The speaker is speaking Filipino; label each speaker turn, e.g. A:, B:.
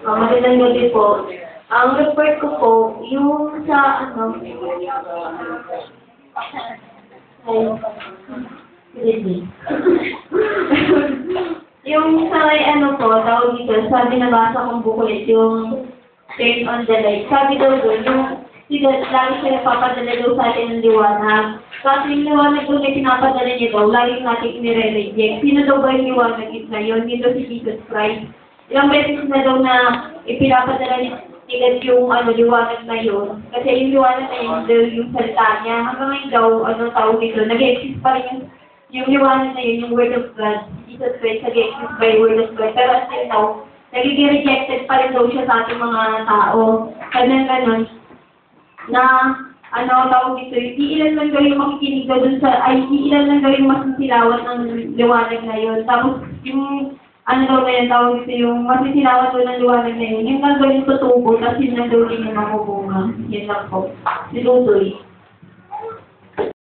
A: Magandang gabi po. Ang report ko po, yung sa ay, hindi. Yung sa po, tawag dito, sabi nabasa kong booklet, yung Turn on the Light. Sabi daw doon, yung lagi siya nagpapadala daw sa atin ng liwanag. Kasi yung liwanag doon na pinapadala niya daw, lagi natin inire-reject. Sino daw ba yung liwanag na yun? Dito si Jesus Christ. Ilang beses na daw na ipinapadala ni God yung liwanag na yun. Kasi yung liwanag na yun daw yung salita niya. Hanggang ngayon daw, tawag dito, nag-exist pa rin yung liwanag na yun, yung Word of God. Jesus Christ, nag-exist by Word of God. Pero until now, nagiging rejected pa rin daw siya sa ating mga tao. Ganun, na tawag dito, iilan lang daw yung makikinig daw dun iilan lang daw yung masisilawan ng liwanag na yun. Tapos, yung, daw na yun, tawag dito, yung masisilawan daw ng liwanag na yun, yung lang daw yung tutubo, tapos yun lang daw din yung mamubunga. Yan lang po. Si Ludoy.